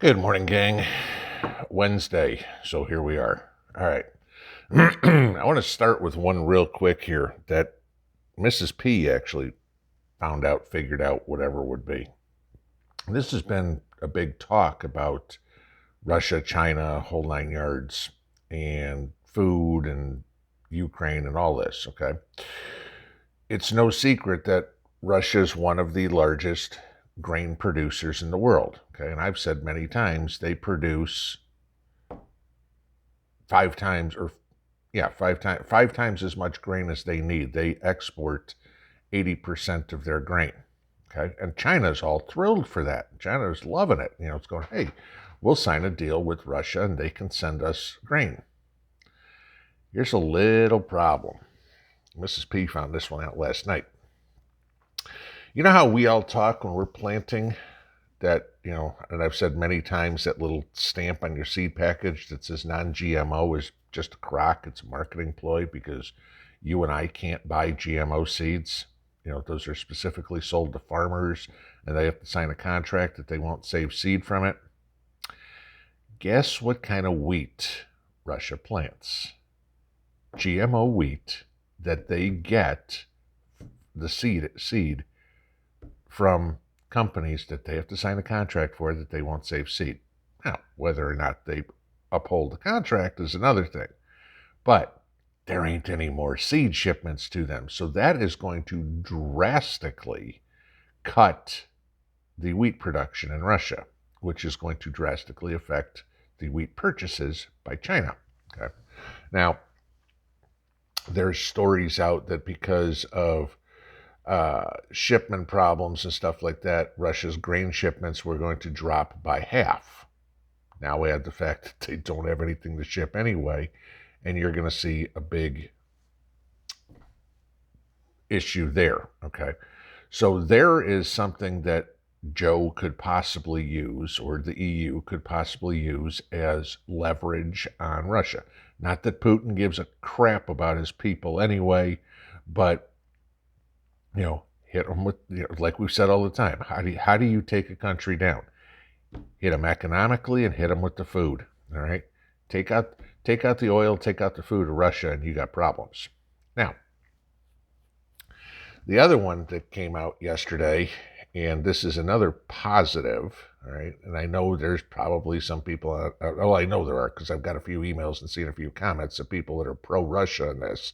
Good morning, gang. Wednesday, so here we are. All right. I want to start with one real quick here that Mrs. P actually figured out whatever would be. This has been a big talk about Russia, China, whole 9 yards, and food and Ukraine and all this, okay? It's no secret that Russia is one of the largest grain producers in the world, okay? And I've said many times they produce five times as much grain as they need. They export 80% of their grain. Okay. And China's all thrilled for that. China's loving it. It's going, hey, we'll sign a deal with Russia and they can send us grain. Here's a little problem. Mrs. P found this one out last night. You know how we all talk when we're planting that, and I've said many times that little stamp on your seed package that says non-GMO is just a crock. It's a marketing ploy because you and I can't buy GMO seeds. Those are specifically sold to farmers and they have to sign a contract that they won't save seed from it. Guess what kind of wheat Russia plants? GMO wheat that they get the seed from companies that they have to sign a contract for that they won't save seed. Now, whether or not they uphold the contract is another thing. But there ain't any more seed shipments to them. So that is going to drastically cut the wheat production in Russia, which is going to drastically affect the wheat purchases by China. Okay. Now, there's stories out that because of shipment problems and stuff like that, Russia's grain shipments were going to drop by half. Now add the fact that they don't have anything to ship anyway, and you're going to see a big issue there, okay? So there is something that Joe could possibly use, or the EU could possibly use as leverage on Russia. Not that Putin gives a crap about his people anyway, but hit them with, like we've said all the time, how do you take a country down? Hit them economically and hit them with the food, all right? Take out the oil, take out the food of Russia, and you got problems. Now, the other one that came out yesterday, and this is another positive, all right? And I know there's probably some people, I know there are because I've got a few emails and seen a few comments of people that are pro-Russia in this.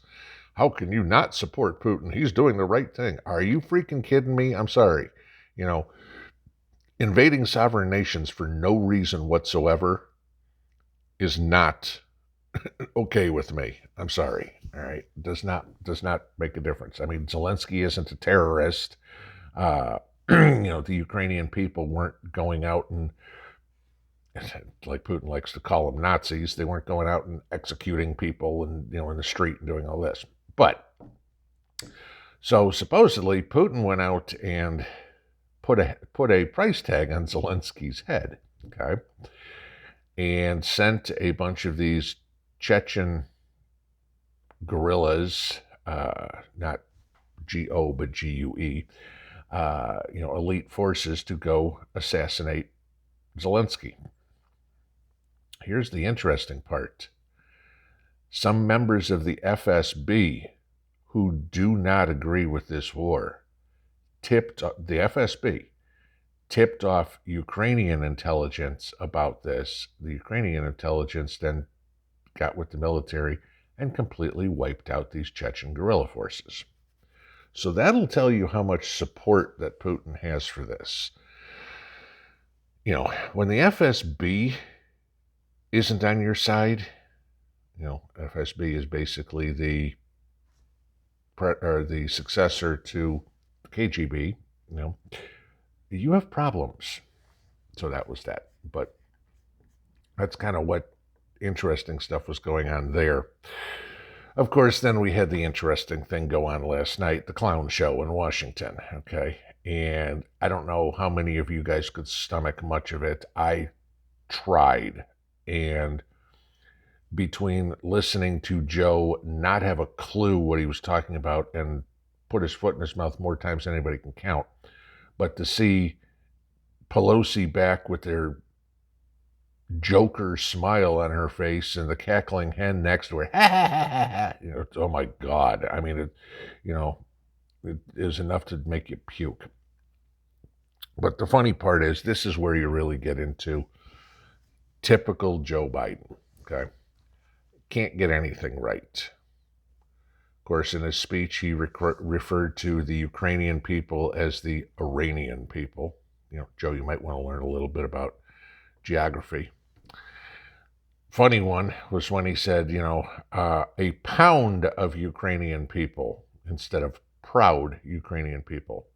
How can you not support Putin? He's doing the right thing. Are you freaking kidding me? I'm sorry. Invading sovereign nations for no reason whatsoever is not okay with me. I'm sorry. All right. Does not make a difference. I mean, Zelensky isn't a terrorist. The Ukrainian people weren't going out and, like Putin likes to call them, Nazis. They weren't going out and executing people and, in the street and doing all this. But so supposedly Putin went out and put a price tag on Zelensky's head, okay, and sent a bunch of these Chechen guerrillas, not G-O, but G-U-E, elite forces to go assassinate Zelensky. Here's the interesting part. Some members of the FSB who do not agree with this war the FSB tipped off Ukrainian intelligence about this. The Ukrainian intelligence then got with the military and completely wiped out these Chechen guerrilla forces. So that'll tell you how much support that Putin has for this. When the FSB isn't on your side, FSB is basically the successor to KGB, you have problems. So that was that. But that's kind of what interesting stuff was going on there. Of course, then we had the interesting thing go on last night, the clown show in Washington, okay? And I don't know how many of you guys could stomach much of it. I tried. And between listening to Joe not have a clue what he was talking about and put his foot in his mouth more times than anybody can count, but to see Pelosi back with their Joker smile on her face and the cackling hen next to her. Ha ha ha ha ha. Oh my God. I mean, it is enough to make you puke. But the funny part is, this is where you really get into typical Joe Biden. Okay. Can't get anything right. Of course, in his speech, he referred to the Ukrainian people as the Iranian people. Joe, you might want to learn a little bit about geography. Funny one was when he said, a pound of Ukrainian people instead of proud Ukrainian people.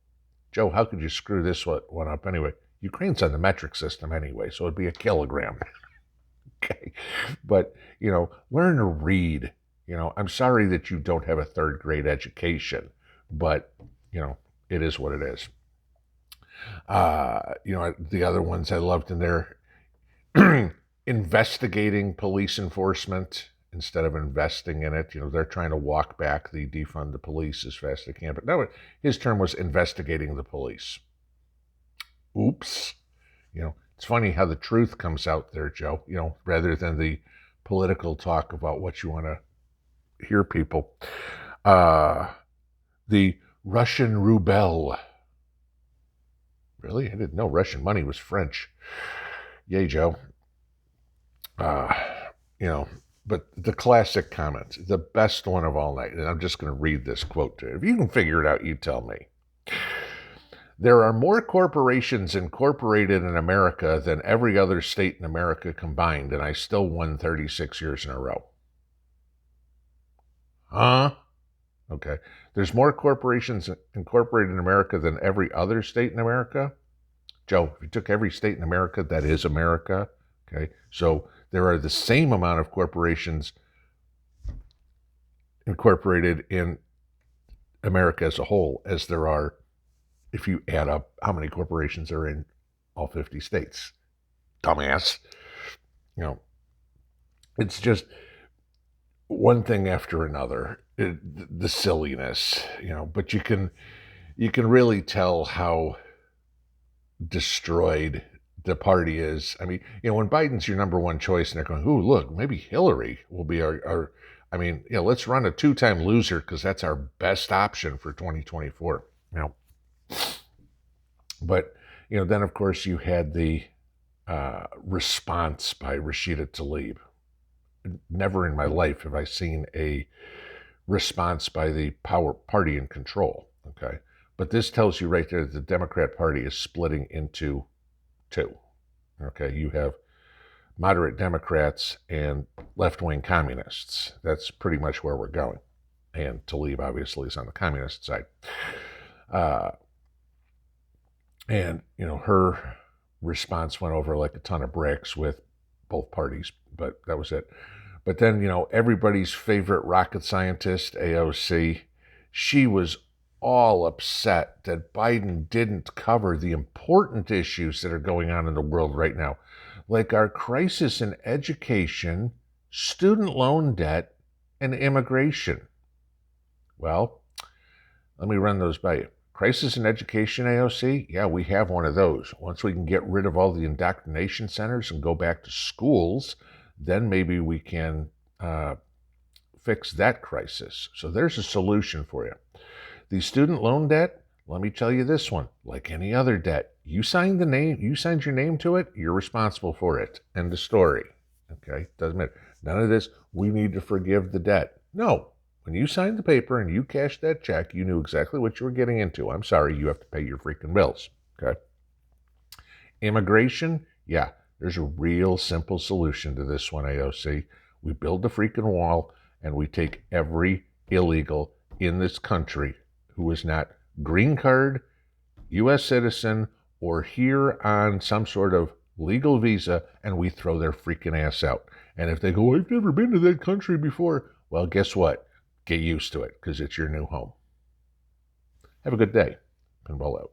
Joe, how could you screw this one up anyway? Ukraine's on the metric system anyway, so it'd be a kilogram. Okay. But, learn to read. I'm sorry that you don't have a third grade education, but, it is what it is. The other ones I loved in there, investigating police enforcement instead of investing in it. They're trying to walk back the defund the police as fast as they can. But no, his term was investigating the police. Oops. It's funny how the truth comes out there, Joe, rather than the political talk about what you want to hear people. The Russian ruble. Really? I didn't know Russian money was French. Yay, Joe. But the classic comment, the best one of all night, and I'm just going to read this quote to you. If you can figure it out, you tell me. There are more corporations incorporated in America than every other state in America combined, and I still won 36 years in a row. Huh? Okay. There's more corporations incorporated in America than every other state in America? Joe, if you took every state in America, that is America. Okay. So there are the same amount of corporations incorporated in America as a whole as there are if you add up how many corporations are in all 50 states. Dumbass. It's just one thing after another. The silliness, but you can really tell how destroyed the party is. I mean, when Biden's your number one choice and they're going, ooh, look, maybe Hillary will be our let's run a two-time loser because that's our best option for 2024. But, then of course you had the response by Rashida Tlaib. Never in my life have I seen a response by the power party in control. Okay. But this tells you right there that the Democrat Party is splitting into two. Okay. You have moderate Democrats and left-wing communists. That's pretty much where we're going. And Tlaib obviously is on the communist side. And her response went over like a ton of bricks with both parties, but that was it. But then, everybody's favorite rocket scientist, AOC, she was all upset that Biden didn't cover the important issues that are going on in the world right now, like our crisis in education, student loan debt, and immigration. Well, let me run those by you. Crisis in education, AOC? Yeah, we have one of those. Once we can get rid of all the indoctrination centers and go back to schools, then maybe we can fix that crisis. So there's a solution for you. The student loan debt, let me tell you this one, like any other debt, you signed your name to it, you're responsible for it. End of story. Okay, doesn't matter. None of this, we need to forgive the debt. No. When you signed the paper and you cashed that check, you knew exactly what you were getting into. I'm sorry, you have to pay your freaking bills. Okay. Immigration, yeah, there's a real simple solution to this one, AOC. We build the freaking wall and we take every illegal in this country who is not green card, U.S. citizen, or here on some sort of legal visa, and we throw their freaking ass out. And if they go, I've never been to that country before, well, guess what? Get used to it because it's your new home. Have a good day. Pinball out.